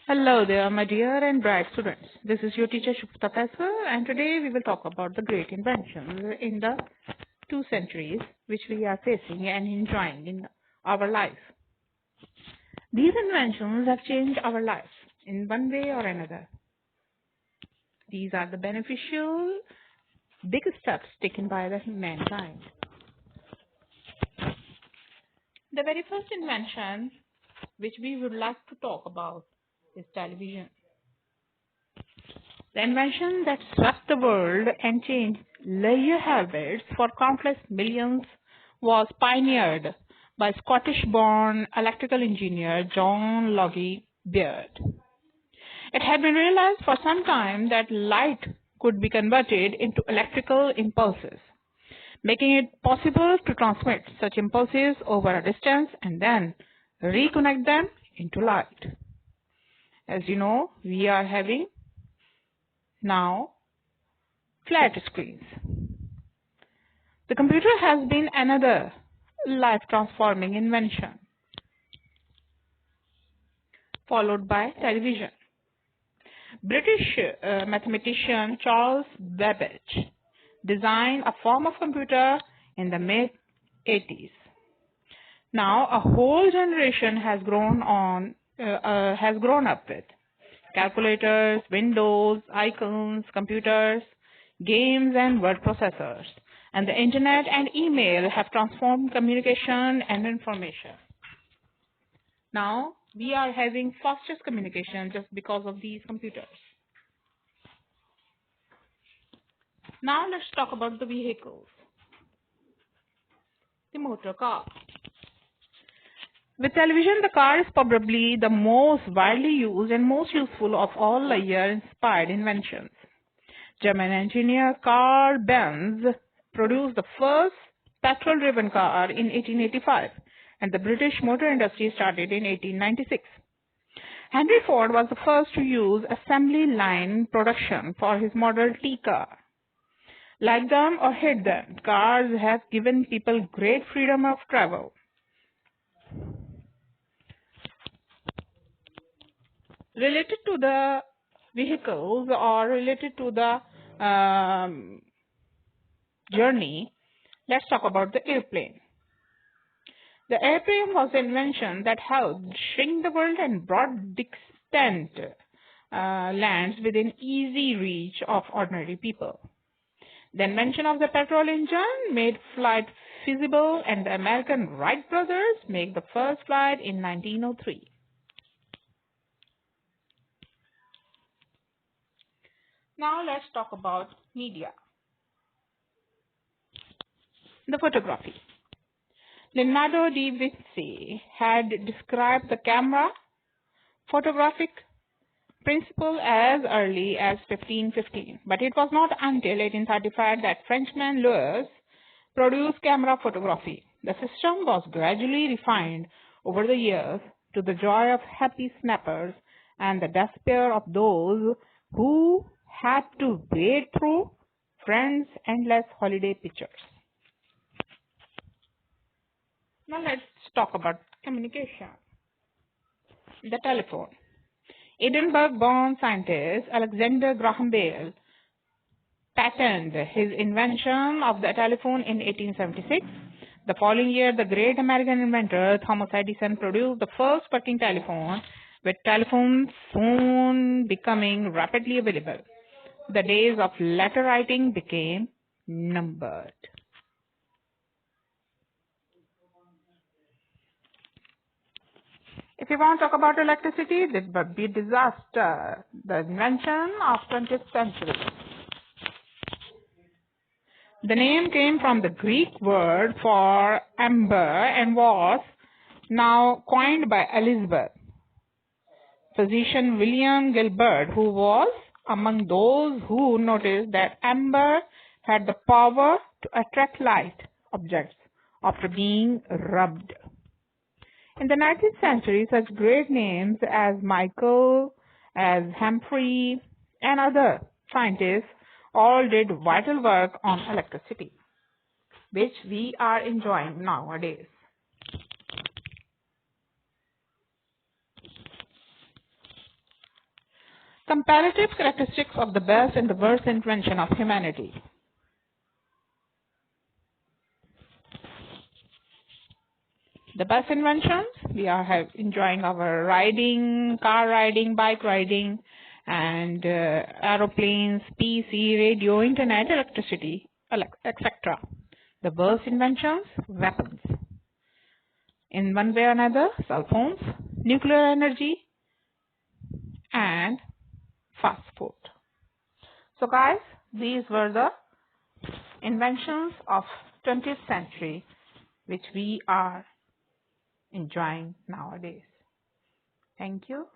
Hello there, my dear and bright students. This is your teacher Shagufta Faisal, and today we will talk about the great inventions in the 2 centuries which we are facing and enjoying in our life. These inventions have changed our lives in one way or another. These are the beneficial big steps taken by the mankind. The very first invention which we would like to talk about is television. The invention that swept the world and changed leisure habits for countless millions was pioneered by Scottish-born electrical engineer John Logie Baird. It had been realized for some time that light could be converted into electrical impulses, making it possible to transmit such impulses over a distance and then reconnect them into light. As you know, we are having now flat screens. The computer has been another life-transforming invention, followed by television. British mathematician Charles Babbage designed a form of computer in the mid-80s. Now a whole generation has grown up with calculators, windows, icons, computers, games and word processors, and the internet and email have transformed communication and information. Now we are having fastest communication just because of these computers. Now let's talk about the vehicles. The motor car. With television, the car is probably the most widely used and most useful of all leisure-inspired inventions. German engineer Carl Benz produced the first petrol-driven car in 1885, and the British motor industry started in 1896. Henry Ford was the first to use assembly line production for his Model T car. Like them or hate them, cars have given people great freedom of travel. Related to the vehicles or related to the journey, let's talk about the airplane. The airplane was an invention that helped shrink the world and brought distant lands within easy reach of ordinary people. The invention of the petrol engine made flight feasible, and the American Wright brothers made the first flight in 1903. Now let's talk about media. The photography. Leonardo da Vinci had described the camera photographic principle as early as 1515, but it was not until 1835 that Frenchman Louis produced camera photography. The system was gradually refined over the years to the joy of happy snappers and the despair of those who had to wade through friends' endless holiday pictures. Now let's talk about communication. The telephone. Edinburgh-born scientist Alexander Graham Bell patented his invention of the telephone in 1876. The following year, the great American inventor Thomas Edison produced the first working telephone, with telephones soon becoming rapidly available. The days of letter writing became numbered. If you want to talk about electricity, this would be disaster, the invention of 20th century. The name came from the Greek word for amber and was now coined by Elizabeth. Physician William Gilbert, who was among those who noticed that amber had the power to attract light objects after being rubbed. In the 19th century, such great names as Michael, as Humphrey, and other scientists all did vital work on electricity, which we are enjoying nowadays. Comparative characteristics of the best and the worst invention of humanity. The best inventions, we are enjoying our riding, car riding, bike riding, and aeroplanes, PC, radio, internet, electricity, etc. The worst inventions, weapons. In one way or another, cell phones, nuclear energy, and fast food. So guys, these were the inventions of 20th century which we are enjoying nowadays. Thank you.